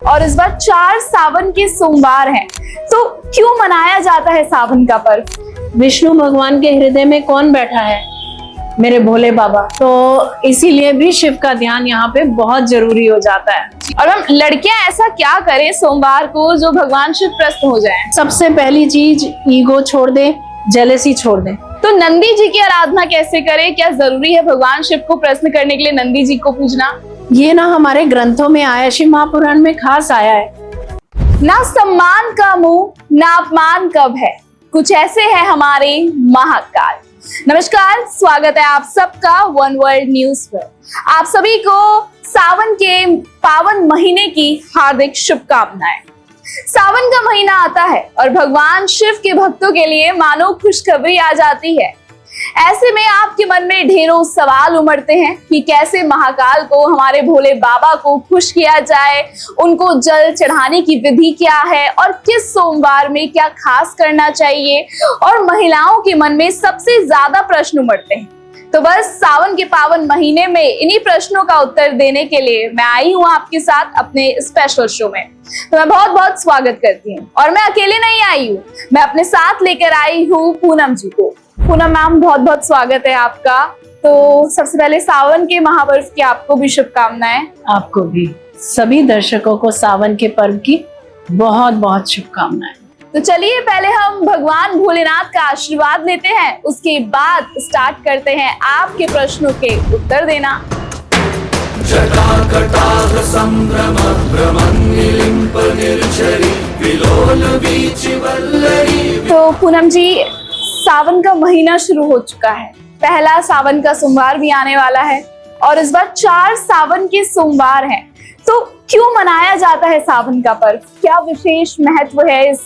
और इस बार 4 सावन के सोमवार हैं, तो क्यों मनाया जाता है सावन का पर्व? विष्णु भगवान के हृदय में कौन बैठा है? मेरे भोले बाबा। तो इसीलिए भी शिव का ध्यान यहाँ पे बहुत जरूरी हो जाता है। और हम लड़कियां ऐसा क्या करें सोमवार को जो भगवान शिव प्रसन्न हो जाएं? सबसे पहली चीज ईगो छोड़ दे, जेलसी छोड़ दे। तो नंदी जी की आराधना कैसे करें? क्या जरूरी है भगवान शिव को प्रसन्न करने के लिए नंदी जी को पूजना? ये ना हमारे ग्रंथों में आया, शिव महापुराण में खास आया है। ना सम्मान का मुंह ना अपमान कब है, कुछ ऐसे है हमारे महाकाल। नमस्कार, स्वागत है आप सबका वन वर्ल्ड न्यूज पर। आप सभी को सावन के पावन महीने की हार्दिक शुभकामनाएं। सावन का महीना आता है और भगवान शिव के भक्तों के लिए मानो खुशखबरी आ जाती है। ऐसे में आपके मन में ढेरों सवाल उमड़ते हैं कि कैसे महाकाल को, हमारे भोले बाबा को खुश किया जाए, उनको जल चढ़ाने की विधि क्या है और किस सोमवार में क्या खास करना चाहिए। और महिलाओं के मन में सबसे ज्यादा प्रश्न उमड़ते हैं। तो बस सावन के पावन महीने में इन्हीं प्रश्नों का उत्तर देने के लिए मैं आई हूँ आपके साथ अपने स्पेशल शो में। तो मैं बहुत बहुत स्वागत करती हूँ। और मैं अकेले नहीं आई हूँ, मैं अपने साथ लेकर आई हूँ पूनम जी को। पूनम मैम, बहुत बहुत स्वागत है आपका। तो सबसे पहले सावन के महापर्व की आपको भी शुभकामनाएं। आपको भी, सभी दर्शकों को सावन के पर्व की बहुत बहुत शुभकामनाएं। तो चलिए पहले हम भगवान भोलेनाथ का आशीर्वाद लेते हैं, उसके बाद स्टार्ट करते हैं आपके प्रश्नों के उत्तर देना। तो पूनम जी, सावन का महीना शुरू हो चुका है, पहला सावन का सोमवार भी आने वाला है और इस बार 4 सावन के सोमवार हैं। तो क्यों मनाया जाता है सावन का पर्व? क्या विशेष महत्व है इस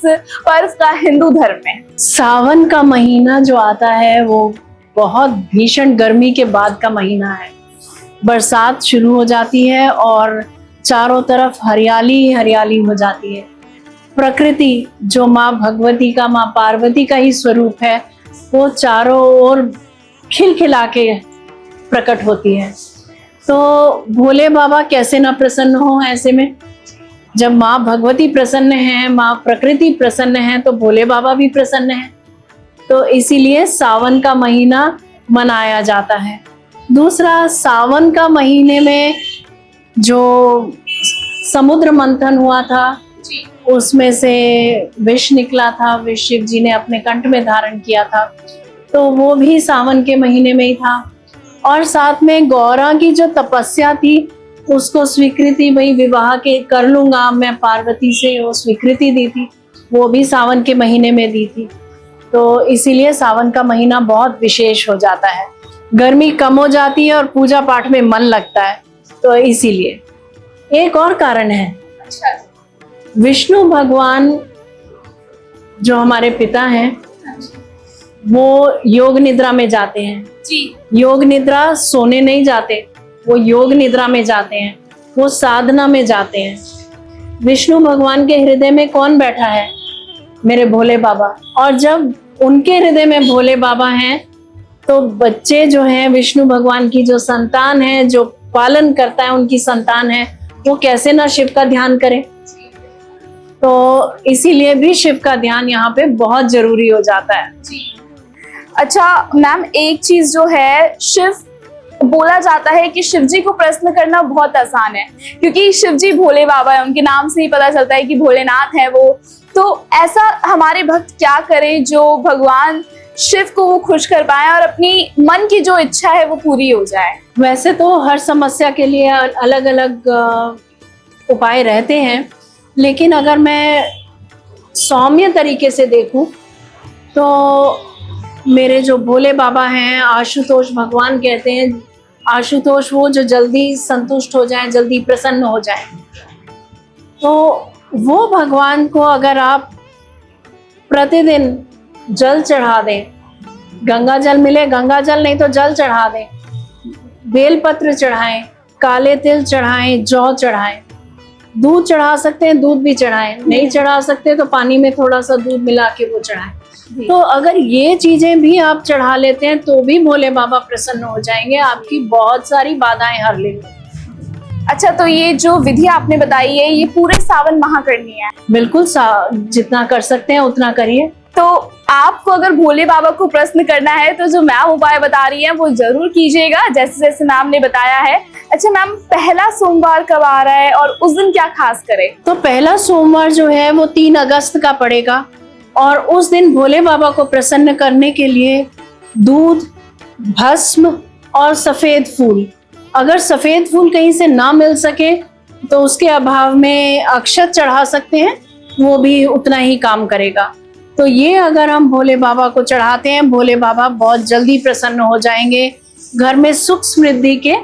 पर्व का हिंदू धर्म में? सावन का महीना जो आता है वो बहुत भीषण गर्मी के बाद का महीना है। बरसात शुरू हो जाती है और चारों तरफ हरियाली हरियाली हो जाती है। प्रकृति जो माँ भगवती का, माँ पार्वती का ही स्वरूप है, वो चारों ओर खिलखिला के प्रकट होती है। तो भोले बाबा कैसे ना प्रसन्न हो ऐसे में। जब माँ भगवती प्रसन्न है, माँ प्रकृति प्रसन्न है, तो भोले बाबा भी प्रसन्न है। तो इसीलिए सावन का महीना मनाया जाता है। दूसरा, सावन का महीने में जो समुद्र मंथन हुआ था उसमें से विष निकला था, विष शिव जी ने अपने कंठ में धारण किया था, तो वो भी सावन के महीने में ही था। और साथ में गौरा की जो तपस्या थी उसको स्वीकृति, भाई विवाह के कर लूंगा मैं पार्वती से, वो स्वीकृति दी थी, वो भी सावन के महीने में दी थी। तो इसीलिए सावन का महीना बहुत विशेष हो जाता है। गर्मी कम हो जाती है और पूजा पाठ में मन लगता है। तो इसीलिए एक और कारण है, विष्णु भगवान जो हमारे पिता हैं वो योग निद्रा में जाते हैं जी। योग निद्रा सोने नहीं जाते, वो योग निद्रा में जाते हैं, वो साधना में जाते हैं। विष्णु भगवान के हृदय में कौन बैठा है? मेरे भोले बाबा। और जब उनके हृदय में भोले बाबा हैं तो बच्चे जो हैं, विष्णु भगवान की जो संतान है, जो पालन करता है, उनकी संतान है, वो कैसे ना शिव का ध्यान करे। तो इसीलिए भी शिव का ध्यान यहाँ पे बहुत जरूरी हो जाता है जी। अच्छा मैम, एक चीज जो है, शिव बोला जाता है कि शिव जी को प्रसन्न करना बहुत आसान है, क्योंकि शिव जी भोले बाबा है, उनके नाम से ही पता चलता है कि भोलेनाथ है वो। तो ऐसा हमारे भक्त क्या करें जो भगवान शिव को वो खुश कर पाए और अपनी मन की जो इच्छा है वो पूरी हो जाए? वैसे तो हर समस्या के लिए अलग अलग उपाय रहते हैं, लेकिन अगर मैं सौम्य तरीके से देखूं तो मेरे जो भोले बाबा हैं, आशुतोष भगवान कहते हैं, आशुतोष वो जो जल्दी संतुष्ट हो जाए, जल्दी प्रसन्न हो जाए। तो वो भगवान को अगर आप प्रतिदिन जल चढ़ा दें, गंगा जल मिले गंगा जल, नहीं तो जल चढ़ा दें, बेलपत्र चढ़ाएं, काले तिल चढ़ाएं, जौ चढ़ाएं, दूध चढ़ा सकते हैं, दूध भी चढ़ाएं, नहीं चढ़ा सकते तो पानी में थोड़ा सा दूध मिला के वो चढ़ाएं। तो अगर ये चीजें भी आप चढ़ा लेते हैं तो भी भोले बाबा प्रसन्न हो जाएंगे, आपकी बहुत सारी बाधाएं हर लेंगे। अच्छा, तो ये जो विधि आपने बताई है ये पूरे सावन माह करनी है? बिल्कुल, जितना कर सकते हैं उतना करिए। तो आपको अगर भोले बाबा को प्रश्न करना है तो जो मैम उपाय बता रही हैं वो जरूर कीजिएगा, जैसे जैसे मैम ने बताया है। अच्छा मैम, पहला सोमवार कब आ रहा है और उस दिन क्या खास करें? तो पहला सोमवार जो है वो 3 अगस्त का पड़ेगा और उस दिन भोले बाबा को प्रसन्न करने के लिए दूध, भस्म और सफेद फूल, अगर सफेद फूल कहीं से ना मिल सके तो उसके अभाव में अक्षत चढ़ा सकते हैं, वो भी उतना ही काम करेगा। तो ये अगर हम भोले बाबा को चढ़ाते हैं, भोले बाबा बहुत जल्दी प्रसन्न हो जाएंगे, घर में सुख समृद्धि के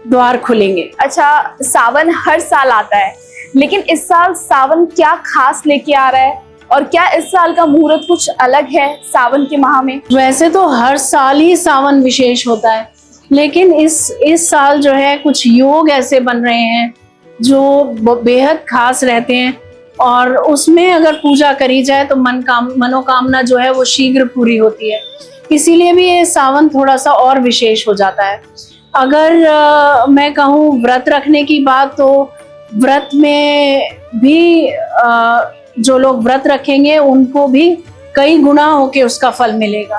द्वार खुलेंगे। अच्छा, सावन हर साल आता है, लेकिन इस साल सावन क्या खास लेके आ रहा है और क्या इस साल का मुहूर्त कुछ अलग है सावन के माह में? वैसे तो हर साल ही सावन विशेष होता है, लेकिन इस साल जो है कुछ योग ऐसे बन रहे हैं जो बेहद खास रहते हैं और उसमें अगर पूजा करी जाए तो मनोकामना जो है वो शीघ्र पूरी होती है। इसीलिए भी ये सावन थोड़ा सा और विशेष हो जाता है। अगर मैं कहूँ व्रत रखने की बात, तो व्रत में भी जो लोग व्रत रखेंगे उनको भी कई गुना होके उसका फल मिलेगा।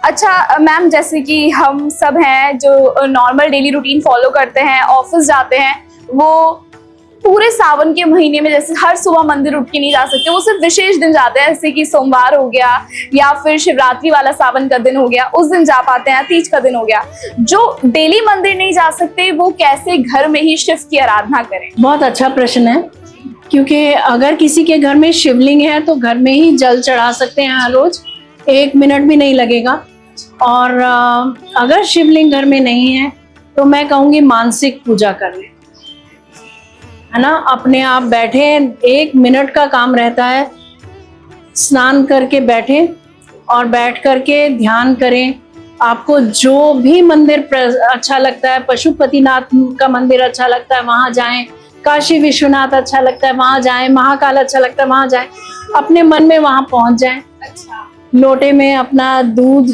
अच्छा मैम, जैसे कि हम सब हैं जो नॉर्मल डेली रूटीन फॉलो करते हैं, ऑफिस जाते हैं, वो पूरे सावन के महीने में जैसे हर सुबह मंदिर उठ के नहीं जा सकते, वो सिर्फ विशेष दिन जाते हैं, जैसे कि सोमवार हो गया या फिर शिवरात्रि वाला सावन का दिन हो गया, उस दिन जा पाते हैं, तीज का दिन हो गया। जो डेली मंदिर नहीं जा सकते वो कैसे घर में ही शिव की आराधना करें? बहुत अच्छा प्रश्न है, क्योंकि अगर किसी के घर में शिवलिंग है तो घर में ही जल चढ़ा सकते हैं हर रोज, 1 मिनट भी नहीं लगेगा। और अगर शिवलिंग घर में नहीं है तो मैं कहूँगी मानसिक पूजा कर लें, है ना। अपने आप बैठे, 1 मिनट का काम रहता है, स्नान करके बैठे और बैठ करके ध्यान करें। आपको जो भी मंदिर अच्छा लगता है, पशुपतिनाथ का मंदिर अच्छा लगता है वहाँ जाएं, काशी विश्वनाथ अच्छा लगता है वहाँ जाएं, महाकाल अच्छा लगता है वहाँ जाएं, अपने मन में वहाँ पहुँच जाएं। अच्छा। लोटे में अपना दूध,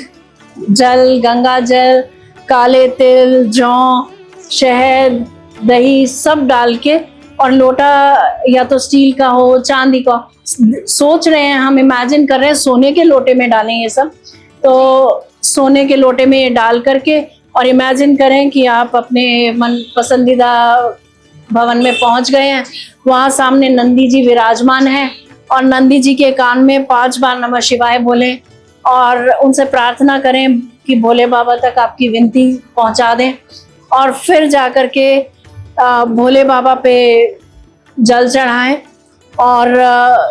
जल, गंगा जल, काले तिल, जौ, शहद, दही सब डाल के, और लोटा या तो स्टील का हो, चांदी का, सोच रहे हैं, हम इमेजिन कर रहे हैं सोने के लोटे में डालें ये सब, तो सोने के लोटे में ये डाल करके और इमेजिन करें कि आप अपने मन पसंदीदा भवन में पहुंच गए हैं, वहाँ सामने नंदी जी विराजमान हैं और नंदी जी के कान में 5 बार नमः शिवाय बोलें और उनसे प्रार्थना करें कि भोले बाबा तक आपकी विनती पहुंचा दें। और फिर जाकर के भोले बाबा पे जल चढ़ाएं। और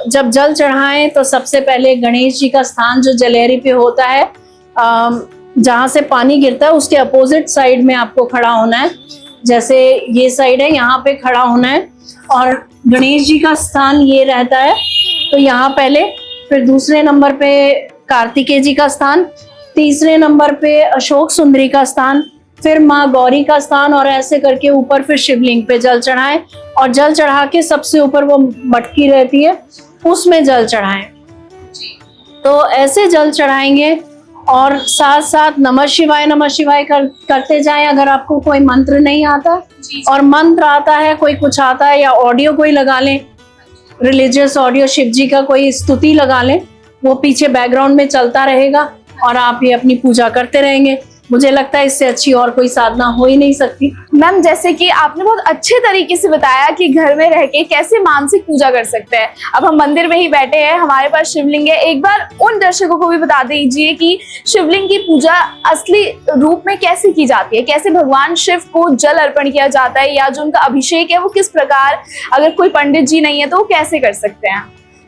जब जल चढ़ाएं तो सबसे पहले गणेश जी का स्थान जो जलेहरी पे होता है, जहाँ से पानी गिरता है उसके अपोजिट साइड में आपको खड़ा होना है। जैसे ये साइड है, यहाँ पे खड़ा होना है और गणेश जी का स्थान ये रहता है, तो यहाँ पहले, फिर दूसरे नंबर पे कार्तिकेय जी का स्थान, तीसरे नंबर पे अशोक सुंदरी का स्थान, फिर माँ गौरी का स्थान, और ऐसे करके ऊपर फिर शिवलिंग पे जल चढ़ाएं। और जल चढ़ा के सबसे ऊपर वो मटकी रहती है उसमें जल चढ़ाएं। तो ऐसे जल चढ़ाएंगे और साथ साथ नमः शिवाय करते जाएं। अगर आपको कोई मंत्र नहीं आता और मंत्र आता है, कोई कुछ आता है, या ऑडियो कोई लगा लें, रिलीजियस ऑडियो, शिव जी का कोई स्तुति लगा लें, वो पीछे बैकग्राउंड में चलता रहेगा और आप ये अपनी पूजा करते रहेंगे। मुझे लगता है इससे अच्छी और कोई साधना हो ही नहीं सकती। मैम, जैसे कि आपने बहुत अच्छे तरीके से बताया कि घर में रह के कैसे मानसिक पूजा कर सकते हैं। अब हम मंदिर में ही बैठे हैं, हमारे पास शिवलिंग है, एक बार उन दर्शकों को भी बता दीजिए कि शिवलिंग की पूजा असली रूप में कैसे की जाती है, कैसे भगवान शिव को जल अर्पण किया जाता है, या जो उनका अभिषेक है वो किस प्रकार, अगर कोई पंडित जी नहीं है तो वो कैसे कर सकते हैं।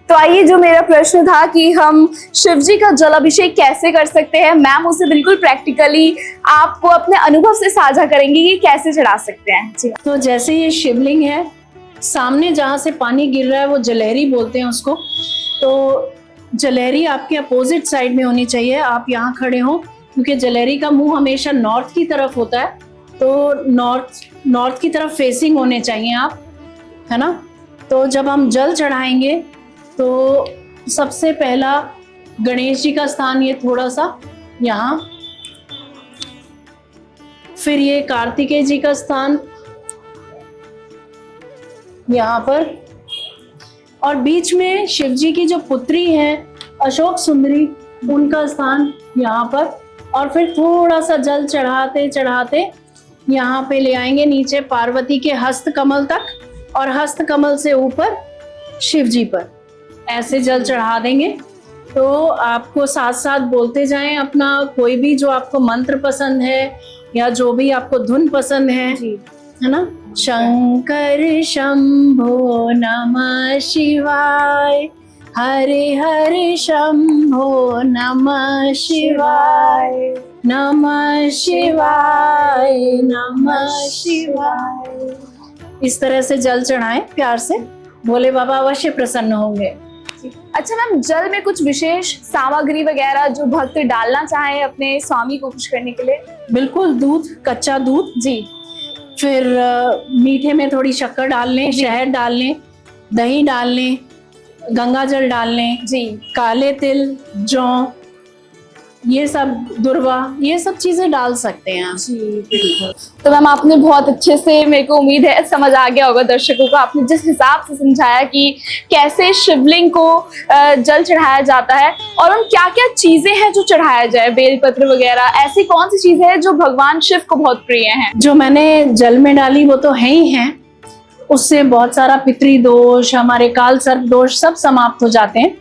तो आइए, जो मेरा प्रश्न था कि हम शिव जी का जल अभिषेक कैसे कर सकते हैं, मैम उसे बिल्कुल प्रैक्टिकली आपको अपने अनुभव से साझा करेंगी कि कैसे चढ़ा सकते हैं। जी। तो जैसे ये शिवलिंग है, सामने जहाँ से पानी गिर रहा है वो जलेहरी बोलते हैं उसको, तो जलेहरी आपके अपोजिट साइड में होनी चाहिए। आप यहाँ खड़े हो, क्योंकि जलेहरी का मुंह हमेशा नॉर्थ की तरफ होता है, तो नॉर्थ की तरफ फेसिंग होने चाहिए आप, है ना। तो जब हम जल चढ़ाएंगे तो सबसे पहला गणेश जी का स्थान ये थोड़ा सा यहाँ, फिर ये कार्तिकेय जी का स्थान, यहाँ पर, और बीच में शिव जी की जो पुत्री है अशोक सुंदरी, उनका स्थान यहाँ पर। और फिर थोड़ा सा जल चढ़ाते चढ़ाते यहाँ पे ले आएंगे नीचे पार्वती के हस्त कमल तक, और हस्त कमल से ऊपर शिव जी पर ऐसे जल चढ़ा देंगे। तो आपको साथ साथ बोलते जाएं अपना कोई भी जो आपको मंत्र पसंद है या जो भी आपको धुन पसंद है ना। शंकर शंभो नमः शिवाय, हरे हरे शंभो नमः शिवाय, नमः शिवाय, नमः शिवाय। इस तरह से जल चढ़ाएं प्यार से, भोले बाबा अवश्य प्रसन्न होंगे। अच्छा मैम, जल में कुछ विशेष सामग्री वगैरह जो भक्त डालना चाहे अपने स्वामी को खुश करने के लिए? बिल्कुल, दूध, कच्चा दूध जी, फिर मीठे में थोड़ी शक्कर डाल लें, शहद डाल लें, दही डाल लें, गंगा जल डाल लें जी, काले तिल, जौ, ये सब, दुर्वा, ये सब चीजें डाल सकते हैं आप। जी बिल्कुल। तो मैम आपने बहुत अच्छे से, मेरे को उम्मीद है समझ आ गया होगा दर्शकों को, आपने जिस हिसाब से समझाया कि कैसे शिवलिंग को जल चढ़ाया जाता है और उन क्या क्या चीजें हैं जो चढ़ाया जाए, बेलपत्र वगैरह, ऐसी कौन सी चीजें हैं जो भगवान शिव को बहुत प्रिय हैं? जो मैंने जल में डाली वो तो है ही है, उससे बहुत सारा पितृ दोष, हमारे काल सर्प दोष सब समाप्त हो जाते हैं।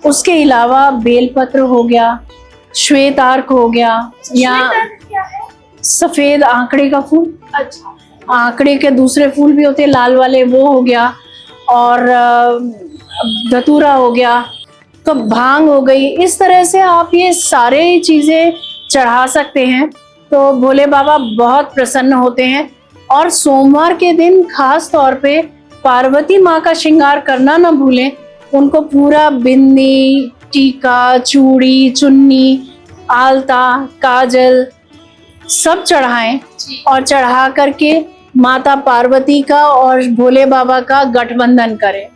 उसके अलावा बेलपत्र हो गया, श्वेत आर्क हो गया, या क्या है? सफेद आंकड़े का फूल, अच्छा, आंकड़े के दूसरे फूल भी होते हैं लाल वाले, वो हो गया, और धतूरा हो गया, तो भांग हो गई। इस तरह से आप ये सारे चीजें चढ़ा सकते हैं, तो भोले बाबा बहुत प्रसन्न होते हैं। और सोमवार के दिन खास तौर पे पार्वती माँ का श्रृंगार करना ना भूलें, उनको पूरा बिंदी, टीका, चूड़ी, चुन्नी, आलता, काजल सब चढ़ाएं, और चढ़ा करके माता पार्वती का और भोले बाबा का गठबंधन करें।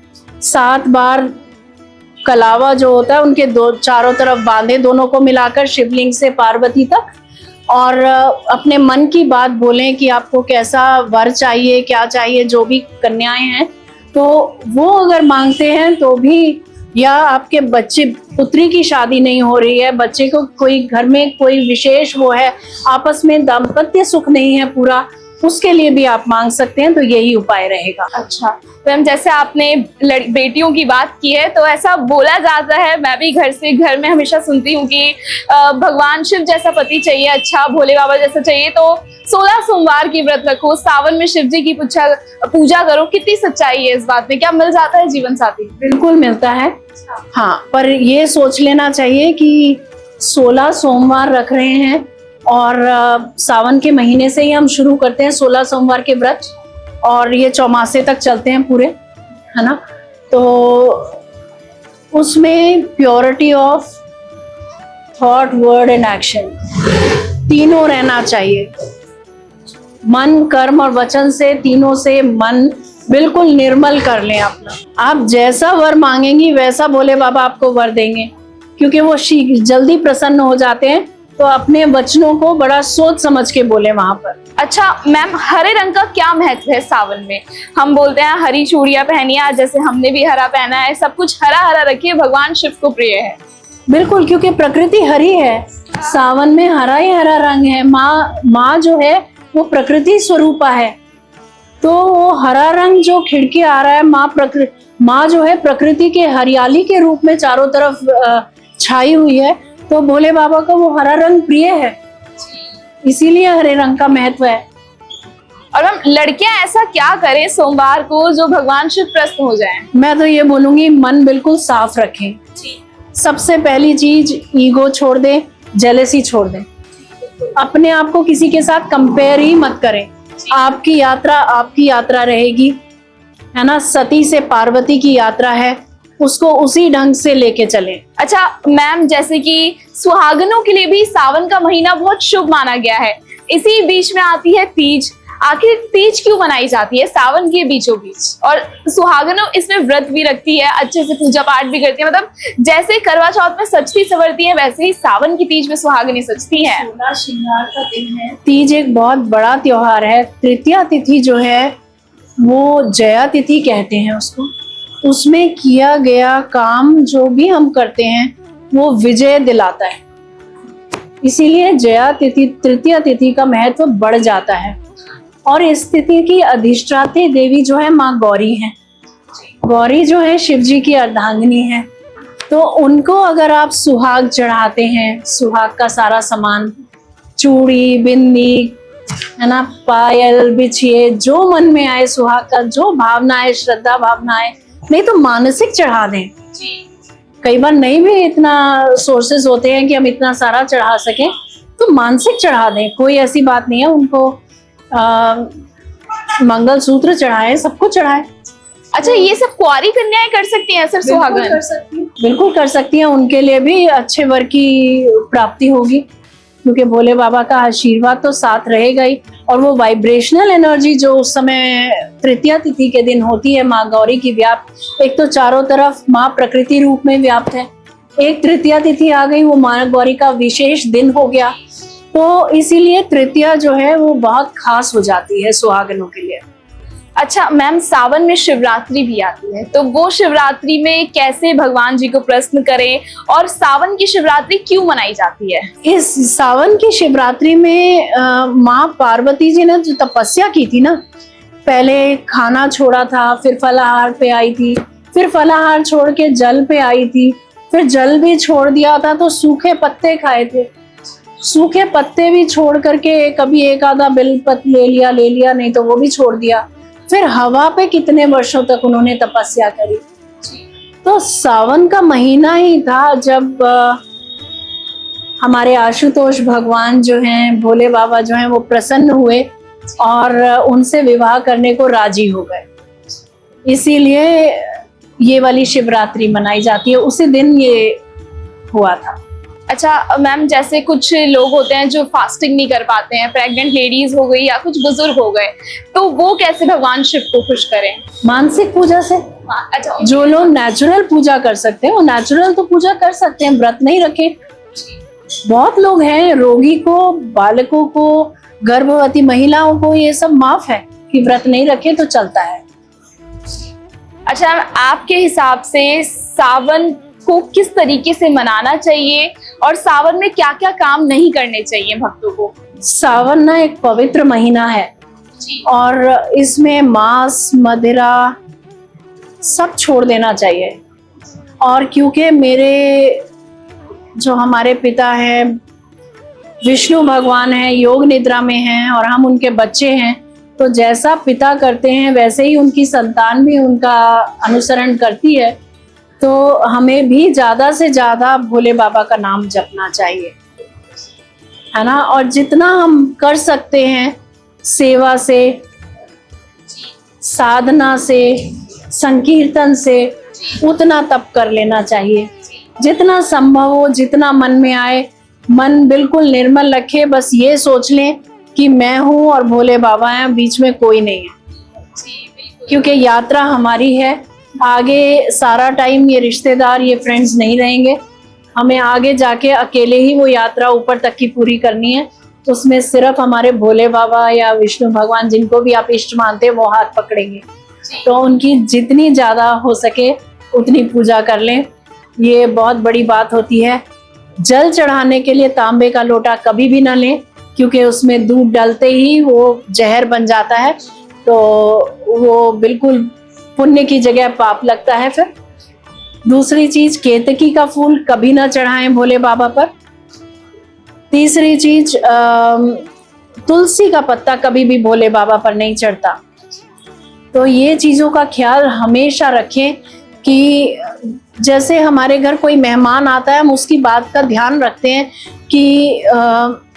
7 बार कलावा जो होता है उनके चारों तरफ बांधे, दोनों को मिलाकर शिवलिंग से पार्वती तक, और अपने मन की बात बोलें कि आपको कैसा वर चाहिए, क्या चाहिए, जो भी कन्याएं हैं तो वो अगर मांगते हैं तो भी, या आपके बच्चे, पुत्री की शादी नहीं हो रही है, बच्चे को कोई घर में कोई विशेष वो है, आपस में दाम्पत्य सुख नहीं है पूरा, उसके लिए भी आप मांग सकते हैं, तो यही उपाय रहेगा। अच्छा मैम, जैसे आपने बेटियों की बात की है, तो ऐसा बोला जाता है, मैं भी घर में हमेशा सुनती हूँ कि भगवान शिव जैसा पति चाहिए, अच्छा भोले बाबा जैसा चाहिए, तो 16 सोमवार की व्रत रखो, सावन में शिव जी की पूजा करो। कितनी सच्चाई है इस बात में? क्या मिल जाता है जीवन साथी? बिल्कुल मिलता है, हाँ, पर ये सोच लेना चाहिए कि 16 सोमवार रख रहे हैं, और सावन के महीने से ही हम शुरू करते हैं 16 सोमवार के व्रत, और ये चौमासे तक चलते हैं पूरे, है ना। तो उसमें purity of thought, word and action तीनों रहना चाहिए। मन, कर्म और वचन से, तीनों से मन बिल्कुल निर्मल कर लें अपना। आप जैसा वर मांगेंगी वैसा भोले बाबा आपको वर देंगे, क्योंकि वो जल्दी प्रसन्न हो जाते हैं। तो अपने वचनों को बड़ा सोच समझ के बोले वहां पर। अच्छा मैम, हरे रंग का क्या महत्व है सावन में? हम बोलते हैं हरी चूड़ियां पहनिए, जैसे हमने भी हरा पहना है, सब कुछ हरा हरा रखिए, भगवान शिव को प्रिय है। बिल्कुल, क्योंकि प्रकृति हरी है, सावन में हरा ही हरा रंग है। माँ जो है वो प्रकृति स्वरूपा है, तो वो हरा रंग जो खिड़की आ रहा है, माँ जो है प्रकृति के हरियाली के रूप में चारों तरफ छाई हुई है, तो भोले बाबा का वो हरा रंग प्रिय है, इसीलिए हरे रंग का महत्व है। और मैम, लड़कियां ऐसा क्या करें सोमवार को जो भगवान शिव प्रसन्न हो जाएं? मैं तो ये बोलूंगी, मन बिल्कुल साफ रखें। सबसे पहली चीज, ईगो छोड़ दें, जेलसी छोड़ दें, अपने आप को किसी के साथ कंपेयर ही मत करें। आपकी यात्रा रहेगी, है ना। सती से पार्वती की यात्रा है, उसको उसी ढंग से लेके चलें। अच्छा मैम, जैसे कि सुहागनों के लिए भी सावन का महीना बहुत शुभ माना गया है, इसी बीच में आती है तीज। आखिर तीज क्यों मनाई जाती है सावन के बीचों बीच? और सुहागनों इसमें व्रत भी रखती है, अच्छे से पूजा पाठ भी करती है, मतलब जैसे करवा चौथ में सजती संवरती है, वैसे ही सावन की तीज में सुहागनी सजती है। 16 श्रृंगार का दिन है। तीज एक बहुत बड़ा त्योहार है। तृतीया तिथि जो है वो जया तिथि कहते हैं उसको। उसमें किया गया काम जो भी हम करते हैं वो विजय दिलाता है, इसीलिए जया तिथि, तृतीया तिथि का महत्व बढ़ जाता है। और इस तिथि की अधिष्ठात्री देवी जो है माँ गौरी है। गौरी जो है शिव जी की अर्धांगिनी है, तो उनको अगर आप सुहाग चढ़ाते हैं, सुहाग का सारा सामान, चूड़ी, बिंदी, है ना, पायल, बिछिए, जो मन में आए, सुहाग का जो भावना है, श्रद्धा भावना है, नहीं तो मानसिक चढ़ा दें। कई बार नहीं भी इतना सोर्सेस होते हैं कि हम इतना सारा चढ़ा सकें, तो मानसिक चढ़ा दें, कोई ऐसी बात नहीं है। उनको मंगलसूत्र चढ़ाए, सब कुछ चढ़ाए। अच्छा, ये सब कुंवारी कन्याएं कर सकती हैं सर सुहागन? कर सकती हैं, बिल्कुल कर सकती हैं। उनके लिए भी अच्छे वर की प्राप्ति होगी, क्योंकि भोले बाबा का आशीर्वाद तो साथ रहेगा ही। और वो वाइब्रेशनल एनर्जी जो उस समय तृतीया तिथि के दिन होती है माँ गौरी की व्याप्त, एक तो चारों तरफ माँ प्रकृति रूप में व्याप्त है, एक तृतीया तिथि आ गई, वो माँ गौरी का विशेष दिन हो गया, तो इसीलिए तृतीया जो है वो बहुत खास हो जाती है सुहागनों के लिए। अच्छा मैम, सावन में शिवरात्रि भी आती है, तो वो शिवरात्रि में कैसे भगवान जी को प्रसन्न करें और सावन की शिवरात्रि क्यों मनाई जाती है? इस सावन की शिवरात्रि में माँ पार्वती जी ने जो तपस्या की थी ना, पहले खाना छोड़ा था, फिर फलाहार पे आई थी, फिर फलाहार छोड़ के जल पे आई थी, फिर जल भी छोड़ दिया था तो सूखे पत्ते खाए थे, सूखे पत्ते भी छोड़ करके कभी एक आधा बेलपत्र ले लिया, नहीं तो वो भी छोड़ दिया। फिर हवा पे कितने वर्षों तक उन्होंने तपस्या करी। तो सावन का महीना ही था जब हमारे आशुतोष भगवान जो हैं, भोले बाबा जो हैं, वो प्रसन्न हुए और उनसे विवाह करने को राजी हो गए। इसीलिए ये वाली शिवरात्रि मनाई जाती है, उसी दिन ये हुआ था। अच्छा मैम, जैसे कुछ लोग होते हैं जो फास्टिंग नहीं कर पाते हैं, प्रेग्नेंट लेडीज हो गई या कुछ बुजुर्ग हो गए, तो वो कैसे भगवान शिव को खुश करें? मानसिक पूजा से। अच्छा, जो लोग नेचुरल पूजा कर सकते हैं वो नेचुरल तो पूजा कर सकते हैं, व्रत नहीं रखे। बहुत लोग हैं, रोगी को, बालकों को, गर्भवती महिलाओं को ये सब माफ है कि व्रत नहीं रखे तो चलता है। अच्छा, आपके हिसाब से सावन को किस तरीके से मनाना चाहिए और सावन में क्या क्या काम नहीं करने चाहिए भक्तों को? सावन ना एक पवित्र महीना है और इसमें मांस, मदिरा सब छोड़ देना चाहिए। और क्योंकि मेरे जो हमारे पिता हैं विष्णु भगवान हैं, योग निद्रा में हैं और हम उनके बच्चे हैं, तो जैसा पिता करते हैं वैसे ही उनकी संतान भी उनका अनुसरण करती है। तो हमें भी ज्यादा से ज्यादा भोले बाबा का नाम जपना चाहिए, है ना। और जितना हम कर सकते हैं सेवा से, साधना से, संकीर्तन से, उतना तप कर लेना चाहिए। जितना संभव हो, जितना मन में आए, मन बिल्कुल निर्मल रखे, बस ये सोच लें कि मैं हूँ और भोले बाबा हैं, बीच में कोई नहीं है। क्योंकि यात्रा हमारी है, आगे सारा टाइम ये रिश्तेदार, ये फ्रेंड्स नहीं रहेंगे, हमें आगे जाके अकेले ही वो यात्रा ऊपर तक की पूरी करनी है। तो उसमें सिर्फ हमारे भोले बाबा या विष्णु भगवान, जिनको भी आप इष्ट मानते हैं, वो हाथ पकड़ेंगे। तो उनकी जितनी ज्यादा हो सके उतनी पूजा कर लें, ये बहुत बड़ी बात होती है। जल चढ़ाने के लिए तांबे का लोटा कभी भी ना लें, क्योंकि उसमें दूध डालते ही वो जहर बन जाता है, तो वो बिल्कुल पुण्य की जगह पाप लगता है। फिर दूसरी चीज, केतकी का फूल कभी ना चढ़ाएं भोले बाबा पर। तीसरी चीज, तुलसी का पत्ता कभी भी भोले बाबा पर नहीं चढ़ता। तो ये चीजों का ख्याल हमेशा रखें कि जैसे हमारे घर कोई मेहमान आता है, हम उसकी बात का ध्यान रखते हैं कि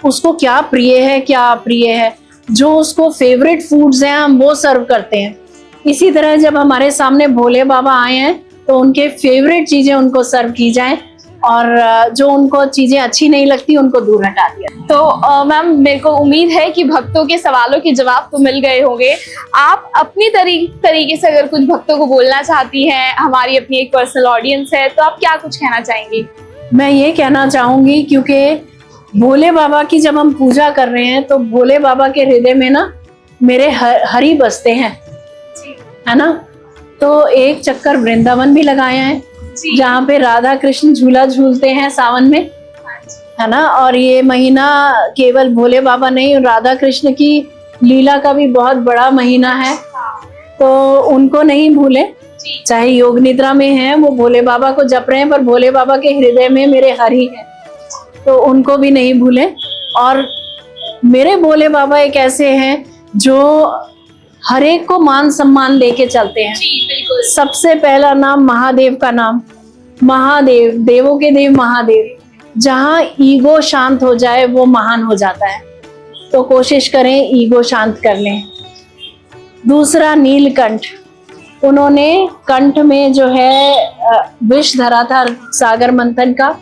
उसको क्या प्रिय है, क्या अप्रिय है, जो उसको फेवरेट फूड्स हैं हम वो सर्व करते हैं। इसी तरह जब हमारे सामने भोले बाबा आए हैं तो उनके फेवरेट चीजें उनको सर्व की जाएं और जो उनको चीजें अच्छी नहीं लगती उनको दूर हटा दिया। तो मैम, मेरे को उम्मीद है कि भक्तों के सवालों के जवाब तो मिल गए होंगे। आप अपनी तरीके से अगर कुछ भक्तों को बोलना चाहती हैं, हमारी अपनी एक पर्सनल ऑडियंस है, तो आप क्या कुछ कहना चाहेंगी? मैं ये कहना चाहूंगी, क्योंकि भोले बाबा की जब हम पूजा कर रहे हैं तो भोले बाबा के हृदय में ना मेरे हरि बसते हैं। है ना। तो एक चक्कर वृंदावन भी लगाया है, जहाँ पे राधा कृष्ण झूला झूलते हैं सावन में, है ना। और ये महीना केवल भोले बाबा नहीं, राधा कृष्ण की लीला का भी बहुत बड़ा महीना है, तो उनको नहीं भूले। चाहे योग निद्रा में हैं, वो भोले बाबा को जप रहे हैं, पर भोले बाबा के हृदय में मेरे हरि है, तो उनको भी नहीं भूले। और मेरे भोले बाबा एक ऐसे हैं जो हर एक को मान सम्मान लेके चलते हैं। सबसे पहला नाम महादेव का नाम, महादेव, देवों के देव महादेव। जहाँ ईगो शांत हो जाए वो महान हो जाता है, तो कोशिश करें ईगो शांत कर लें। दूसरा नीलकंठ, उन्होंने कंठ में जो है विष धरा था सागर मंथन का,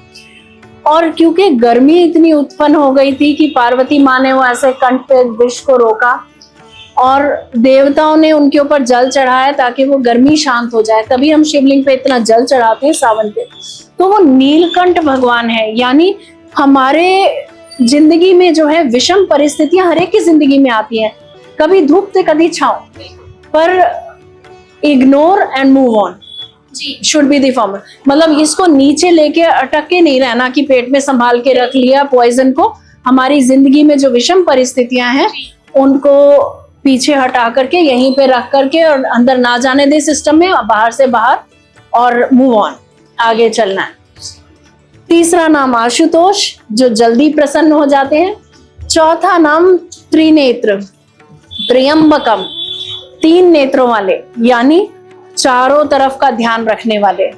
और क्योंकि गर्मी इतनी उत्पन्न हो गई थी कि पार्वती माँ ने वो ऐसे कंठ पे विष को रोका, और देवताओं ने उनके ऊपर जल चढ़ाया ताकि वो गर्मी शांत हो जाए। तभी हम शिवलिंग पे इतना जल चढ़ाते हैं सावन पे। तो वो नीलकंठ भगवान है, यानी हमारे जिंदगी में जो है विषम परिस्थितियां हर एक की जिंदगी में आती हैं, कभी धूप से कभी छांव, पर ignore and move on should be the formula. मतलब इसको नीचे लेके अटक के नहीं रहना कि पेट में संभाल के रख लिया पॉइजन को। हमारी जिंदगी में जो विषम परिस्थितियां हैं उनको पीछे हटा करके यहीं पे रख करके, और अंदर ना जाने दे सिस्टम में, बाहर से बाहर, और मूव ऑन, आगे चलना है। तीसरा नाम आशुतोष, जो जल्दी प्रसन्न हो जाते हैं। चौथा नाम त्रिनेत्र, त्र्यंबकम, 3 नेत्रों वाले, यानी चारों तरफ का ध्यान रखने वाले।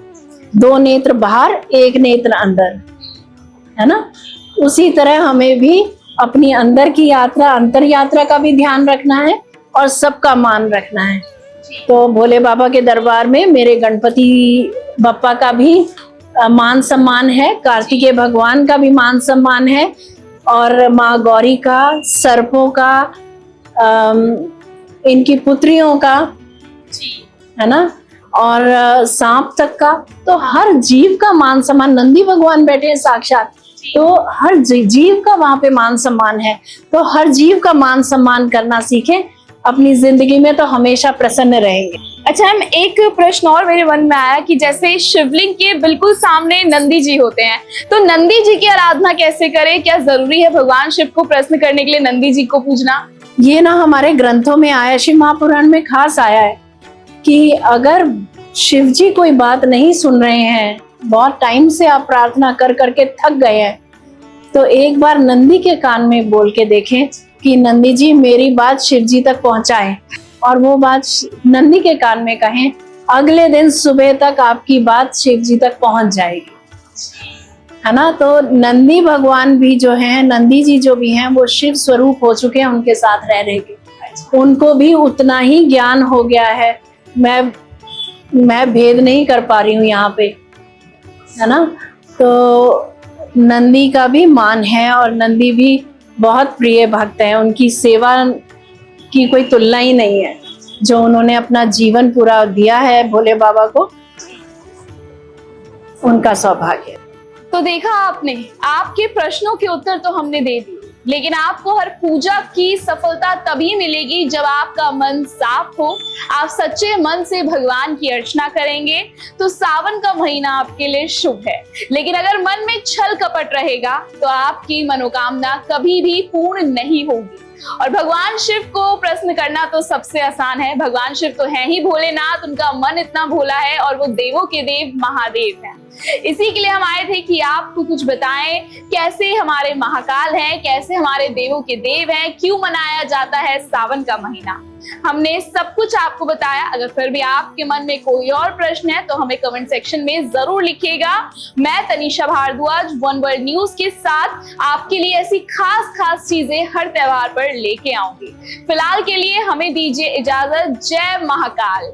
2 नेत्र बाहर, 1 नेत्र अंदर, है ना। उसी तरह हमें भी अपनी अंदर की यात्रा, अंतर यात्रा का भी ध्यान रखना है और सबका मान रखना है। तो भोले बाबा के दरबार में मेरे गणपति बप्पा का भी मान सम्मान है, कार्तिकेय भगवान का भी मान सम्मान है, और माँ गौरी का, सर्पों का, इनकी पुत्रियों का, है ना, और सांप तक का। तो हर जीव का मान सम्मान, नंदी भगवान बैठे हैं साक्षात, तो हर जीव का वहां पे मान सम्मान है। तो हर जीव का मान सम्मान करना सीखें अपनी जिंदगी में, तो हमेशा प्रसन्न रहेंगे। अच्छा मैम, एक प्रश्न और मेरे मन में आया कि जैसे शिवलिंग के बिल्कुल सामने नंदी जी होते हैं, तो नंदी जी की आराधना कैसे करें? क्या जरूरी है भगवान शिव को प्रसन्न करने के लिए नंदी जी को पूजना? ये ना हमारे ग्रंथों में आया, शिव महापुराण में खास आया है कि अगर शिव जी कोई बात नहीं सुन रहे हैं, बहुत टाइम से आप प्रार्थना कर करके थक गए हैं, तो एक बार नंदी के कान में बोल के देखें कि नंदी जी मेरी बात शिव जी तक पहुंचाएं, और वो बात नंदी के कान में कहें, अगले दिन सुबह तक आपकी बात शिव जी तक पहुंच जाएगी, है ना। तो नंदी भगवान भी जो हैं, नंदी जी जो भी हैं, वो शिव स्वरूप हो चुके हैं उनके साथ रह रहे के। उनको भी उतना ही ज्ञान हो गया है। मैं भेद नहीं कर पा रही हूँ यहाँ पे, है ना। तो नंदी का भी मान है, और नंदी भी बहुत प्रिय भक्त हैं। उनकी सेवा की कोई तुलना ही नहीं है, जो उन्होंने अपना जीवन पूरा दिया है भोले बाबा को, उनका सौभाग्य। तो देखा आपने, आपके प्रश्नों के उत्तर तो हमने दे दिए, लेकिन आपको हर पूजा की सफलता तभी मिलेगी जब आपका मन साफ हो, आप सच्चे मन से भगवान की अर्चना करेंगे, तो सावन का महीना आपके लिए शुभ है। लेकिन अगर मन में छल कपट रहेगा तो आपकी मनोकामना कभी भी पूर्ण नहीं होगी। और भगवान शिव को प्रसन्न करना तो सबसे आसान है। भगवान शिव तो हैं ही भोलेनाथ, उनका मन इतना भोला है, और वो देवों के देव महादेव हैं। इसी के लिए हम आए थे कि आपको कुछ बताएं, कैसे हमारे महाकाल हैं, कैसे हमारे देवों के देव हैं, क्यों मनाया जाता है सावन का महीना। हमने सब कुछ आपको बताया। अगर फिर भी आपके मन में कोई और प्रश्न है तो हमें कमेंट सेक्शन में जरूर लिखिएगा। मैं Tanisha Bhardwaj one world news के साथ आपके लिए ऐसी खास चीजें हर त्योहार पर लेके आऊंगी। फिलहाल के लिए हमें दीजिए इजाजत। जय महाकाल।